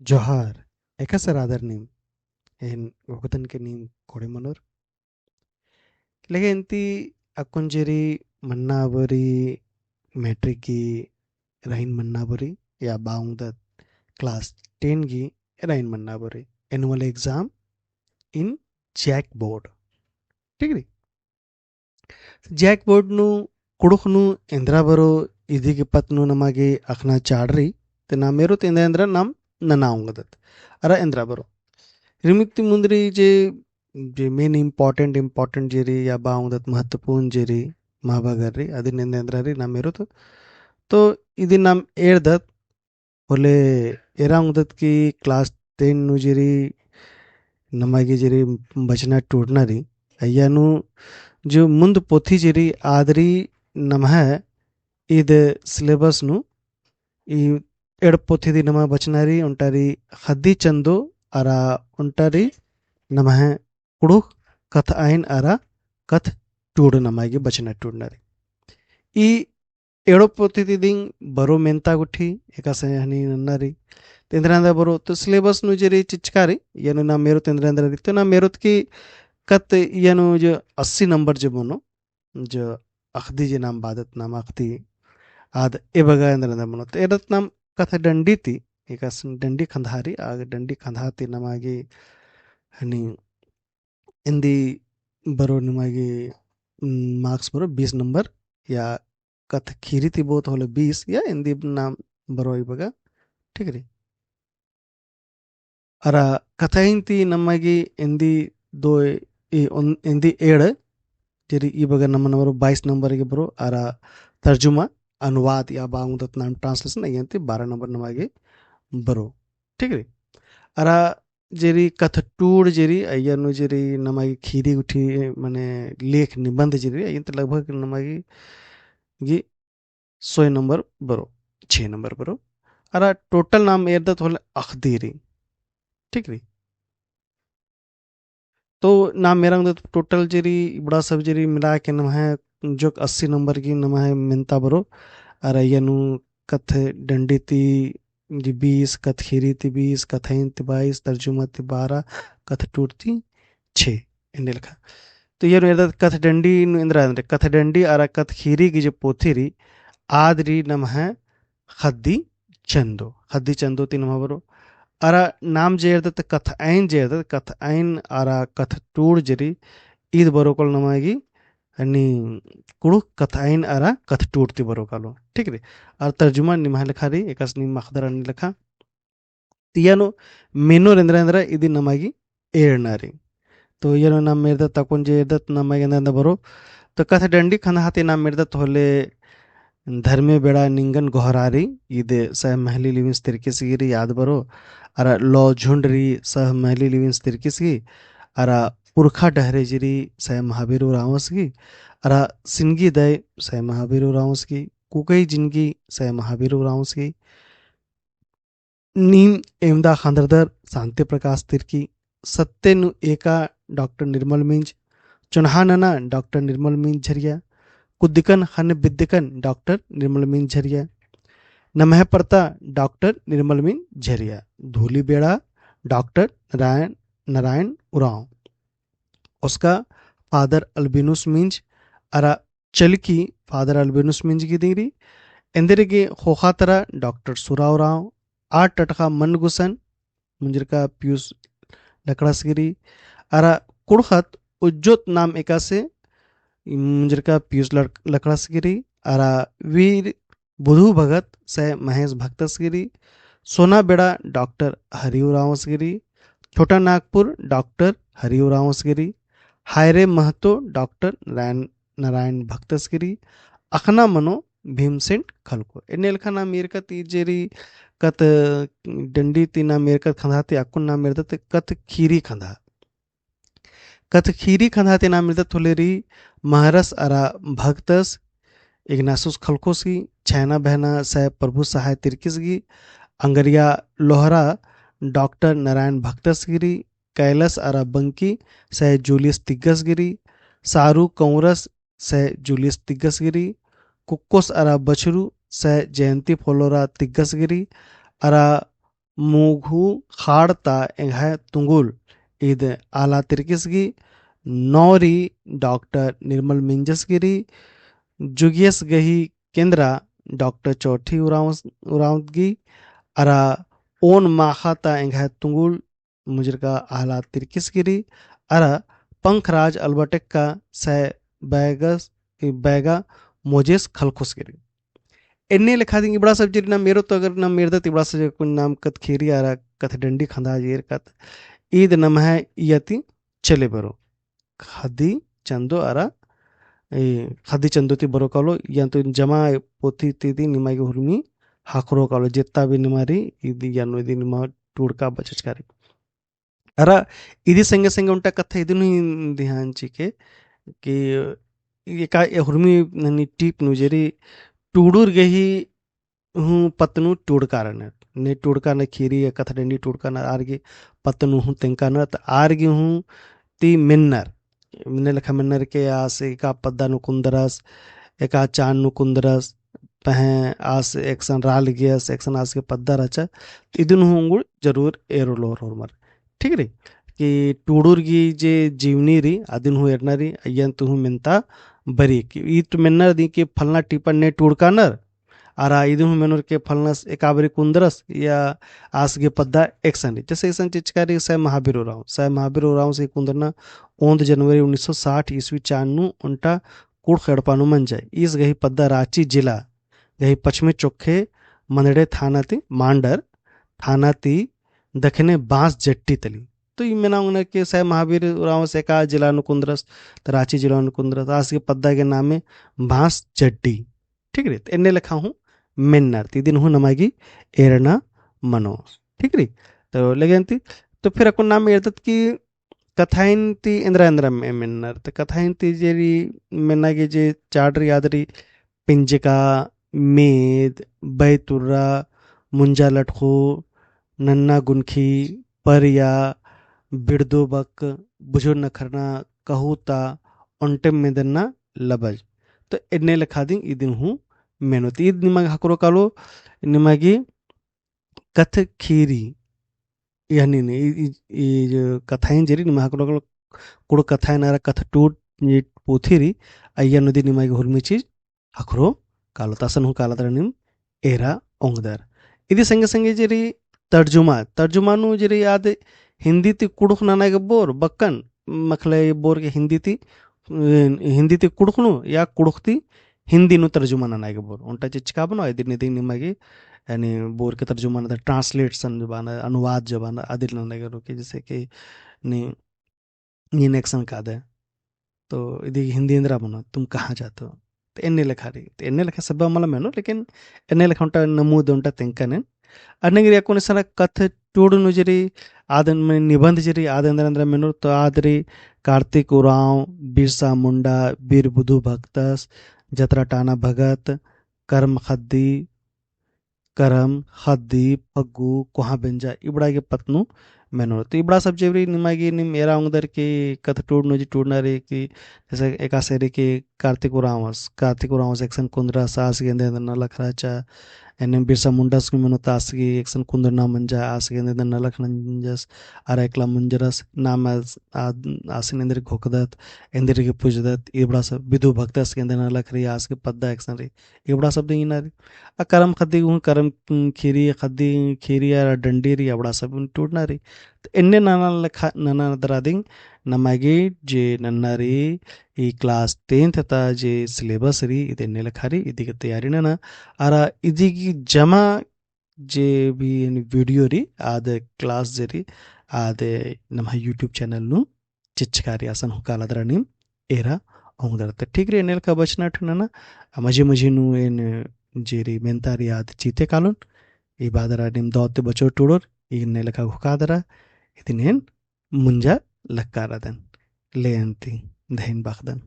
Johar, eka seradar nim, en gokutan ke nim kore manor. Lege enti akunjeri mannabari metric ki rain mannabari ya baungdat class 10 gi rain mannabari annual exam in jackboard. ठीक है jackboard nu kuduk nu endra baro idhi ki patnu namage akhna chadri te na meru te endra nam nanaungadat ara endra baro रिमित्ती मुंदरी जे main important Jerry या बाउंदत महत्वपूर्ण Jerry महाभागरी अदी निंदेंद्ररी ना मेरो तो इदी नाम एर्दत बोले एराउंदत की क्लास 10 नु जेरी नमागी जेरी बचना टूटनारी अय्यानु जो मुंद पोथी जेरी आदरी नमः इद सिलेबस नु ఈ ఎడపొత్తిది నమ బచనారి ఉంటారి హద్ది చందు అరా ఉంటారి ನಮಃ ಕುಡು ಕಥ ಐನ್ ಅರ ಕಥ್ ಟೂಡು ನಮಗೆ ಬಚನ ಟೂಡ್ನರಿ ಈ ಎಡಪೊತ್ತಿದಿಂಗ್ ಬರೋ ಮೆಂತಾಗುಠಿ ಏಕಾಸೆ ಹನಿ ನನ್ನರಿ तेंद्रांदा बरो तो सिलेबस नु जरी चिचकारी यानो ना मेरो तेंद्रांदा तो ना मेरो की कत यानो जो 80 नंबर जो बनो जो अखदी जे नाम बादत नाम अखदी आद ए बगा तेंद्रांदा बनो तो एरत नाम कथा डंडी ती एकास डंडी खंधारी आग डंडी खंधाती नमागे हनी इंदी बरो निमागे मार्क्स बरो 20 नंबर या कथ खीरी ती बहुत होले 20 या इंदी नाम बरो बगा ठीक है अरा कथाइन ती नमागे इंदी दो इंदी एड़ जेरी ई बगा नंबर नंबर 22 नंबर के बरो अरा तर्जुमा अनुवाद या बांगुदत नाम ट्रांसलेशन यंती 12 नंबर नमागे बरो ठीक है अरा जेरी कथ टूड़ जेरी अय्यनु जेरी नमागी खीरी उठी माने लेख निबंध जेरी अयंत लगभग नमागी गी 100 नंबर बरो 6 नंबर बरो अरा टोटल नाम एरदत होले अखदीरी ठीक री तो नाम मेरा टोटल जेरी बड़ा सब जेरी मिला के नम है जो 80 नंबर की नम है मिनता बरो अरे यनु कथ डंडी ती जी 20 कथ खीरी ती 20 कथैन ती 22 तर्जुमा ती 12 कथ टूटती 6 इन्हें लिखा तो ये नो कथ डंडी इंद्रा कथ डंडी अरा कथ खीरी की जो पोथी री आदरी नम है खद्दी चंदो ती नम बरो अरा नाम जेरदत कथ ऐन जेरदत कथ ऐन अरा कथ टूड़ जरी ईद बरोकल नमागी अनि कुड़ु कथ ऐन अरा कथ टूड़ती बरोकलो ठीक रे और तर्जुमा निमह लिखा री एकस निम मखदर अनि लिखा तियानो मेनो रेंद्रेंद्र इदी नमागी एरनारी तो यनो नाम मेरदत तकुन जेरदत नमागी नंद बरो तो कथ डंडी खना हाते नाम मेरदत होले धर्मे बेड़ा निंगन गोहरारी इदे सह महली लिविंस तिरकिसगिरी याद बरो अरा लॉ झुंडरी सह महली लिविंस तिरकिसगी अरा पुरखा डहरेजिरी सह महावीरु रावसगी अरा सिंगी दय सह महावीरु रावसगी कुकई जिंदगी सह महावीरु रावसगी नीम एमदा खांदरदर शांति प्रकाश तिरकी सत्यनु एका डॉक्टर निर्मल मिंज चुनहानना डॉक्टर निर्मल मिंज झरिया कुद्दिकन हन बिद्दिकन डॉक्टर निर्मल मिंज झरिया नमः परता डॉक्टर निर्मल मिंज झरिया धूली बेड़ा डॉक्टर नारायण नारायण उरांव उसका फादर अल्बिनुस मिंज अरा चलकी फादर अल्बिनुस मिंज की दिंगरी इंदिरे के होखातरा डॉक्टर सुराव राव आठ टटका मन गुसन मुंजर का पीयूष लकड़ासगिरी अरा कुड़खत उज्जोत नाम एका से मुंजर का पीयूष लकड़ासगिरी अरा वीर बुधु भगत से महेश भक्तसगिरी सोना बेड़ा डॉक्टर हरिव रावसगिरी छोटा नागपुर डॉक्टर हरिव रावसगिरी हायरे महतो डॉक्टर नारायण भक्तसगिरी अखना मनो भीमसेन खलको एनेल खाना मेर का तीजेरी कत डंडी तीना मेर का खंधाते अकुन ना मेर दत कत खीरी खंधाते ना मेर दत थोलेरी महरस अरा भक्तस इग्नासुस खलकोसगी छैना बहना सह प्रभु सहाय तिरकिसगी अंगरिया लोहरा डॉक्टर नारायण भक्तसगिरी कैलस अरा बंकी सह जूलियस तिग्गसगिरी सारू कंवरस सह जूलियस तिग्गसगिरी कुक्कोस अरा बछरू सह जयंती फोलोरा तिग्गसगिरी अरा ಮೂಗು ಹಾಡ್ತಾ ಎಂಘ ತುಂಗುಲ್ ಇದು ಆಲಾ ತಿರ್ಕಿಸ್ಗಿ नौरी डॉक्टर निर्मल मिंजसगिरी जुगियस गही केंद्रा डॉक्टर चौथी उरावगी अरा ओन माखाता एंघा तुंगुल मुजरका आला तिरकिसगिरी अरा पंखराज अल्बर्टेक्का सै बैगा मोजेस खलखुसगिरी एन्ने लिखा देंगे बड़ा सब जिर ना मेरो तो अगर ना मेरे दत बड़ा सब कुछ नाम कत खीरी आ रहा कत डंडी खंदा जेर कत ईद नम है यति चले बरो खदी चंदो अरा खदी चंदोती बरो कालो या तो जमा पोथी तीदी निमाई हुरमी हाकरो कालो जित्ता भी निमारी इदी यानो इदी निमा टूड़का बचचकारी अरा इदी संगे संगे उनटा कथा इदी नु ध्यान चिके कि ये का हुरमी ननी टीप नुजेरी टूडूर गही हूँ पतनु टूड़कार ने टूड़का न खीरी या कथा डंडी टूड़का न आरगी पतनु हूँ तेंका न आरगी हूँ ती मिन्नर मिन्ने लखा मिन्नर के आस एका पद्दा नुकुंदरस एका चान नुकुंदरस पहे आस एक्सन राल गियस एक्सन आस के पद्दा रचा इदुन हुंगुड़ जरूर एरो लोर होमर ठीक रे कि टूडूर गी जे जीवनी री अदिन हु एरनरी अयन तु हु मिनता बरी कि ई तो मिन्नर दी के फलना टिपन ने टूड़का नर आरा इदु हु मेनर के फलनस एकाबरी कुंदरस या आसगे पद्दा एक्सन जैसे ऐसा चिचकारी सह महावीर राव से कुंदरना 11 जनवरी 1960 ईस्वी चान्नु उनटा कुड़ खड़पानु मन जाए इस गही पद्दा रांची जिला गही पश्चिमी चोखे मंदड़े थानाती मांडर थानाती दखने बांस जट्टी तली तो ये मैंने उन्हें के सह महावीर राव से का जिला नुकुंदरस तो रांची जिला नुकुंदरस आज के पद्दा के नाम में बांस जट्टी ठीक रे एन्ने लिखा हूँ मिन्नर तीदिन हूँ नमागी एरना मनो ठीक रे तो लगे तो फिर अपन नाम एरतत की कथाइन ती इंद्रा इंद्रा में मिन्नर तो कथाइन ती जेरी मिन्ना के जे चाडरी यादरी पिंजका मेद बैतुर्रा मुंजा लटखो नन्ना गुनखी परिया बिड़दोबक बुझो नखरना कहूता ओंटेम मेदन्ना लबज तो एन्ने लिखा दी इदिन हूँ मेहनत ईद निमग हकरो कालो निमगी कथ खीरी यानी ने ये कथाएं जरी निमग हकरो कालो कुड़ कथाएं नारा कथ टूट ये पोथीरी अय्या नदी निमगी हुरमी चीज हकरो कालो तासन हूँ काला तरनिम एरा ओंगदर इदी संगे संगे जरी तर्जुमानु जरी याद हिंदी ती कुड़ुख नाना के बोर बक्कन मखले बोर के हिंदी ती कुड़ुखनु या कुड़ुखती हिंदी नु तर्जुमा नाना बोर उनटा चिचका बनो इदिन इदिन निमागी यानी बोर के तर्जुमा ना ट्रांसलेशन जबाना अनुवाद जबाना आदिल नाना के जैसे कि नी ये नेक्सन का दे तो इदी हिंदी इंद्रा बनो तुम कहाँ जाते हो तो एन्ने लिखा रही तो एन्ने लिखा सब मला मेनो लेकिन एन्ने लिखा उनटा नमूद उनटा तेंकने अन्नगिरी कोने सारा कथ टूडु नुजरी आदन में निबंध जरी आदंद्र अंद्र मेनो तो आदरी कार्तिक उराव बिरसा मुंडा बीर बुधु भक्तस जतरा टाना भगत करम खद्दी पग्गू कोहा बेंजा इबड़ा के पत्नु मेनो तो इबड़ा सब जेवरी निमागी निम एरा उंगदर की कथ टूड नुजी टूडना रे की जैसे एका सेरी की कार्तिक उरावस एक्सन कुंद्रा सास गेंदे नलखराचा एने बिरसा मुंडस की मनो तासगी एक्सन कुंदरना मंजा आस गेंदे नलख नंजस आर एकला मुंजरस नाम आसिन इंद्र घोकदत इंद्र के पूजदत इबड़ा सब विधु भक्तस गेंदे नलख री आस के पद्दा एक्सन रे इबड़ा सब देना रे आ करम खद्दी हूँ करम खीरी या डंडी री अबड़ा सब टूटना री तो इन्ने नाना दरादिंग नमागी जे नन्नारी ಈ ಕ್ಲಾಸ್ 10th ತ जे ಸಿಲೆಬಸ್ ರಿ ಇದನ್ನೇ ಲಖಾರಿ ಇದೀಗ ತಯಾರಿ ನನ ಅರ ಇದೀಗಿ ಜಮಾ जे भी वीडियो री आद क्लास जरी आद नम यूट्यूब चैनल नु चिचकारी आसन हुकालदर निम एरा औंगदर ठीक रे नेल का बचना ठनना मजे नु एन जेरी मेंतारी आद चीते कालोन ई बादरा निम दौते बचो टुडोर ई नेल का हुकादरा इदिनेन मुंजा लक्कारदन लेंती धैन बाखदन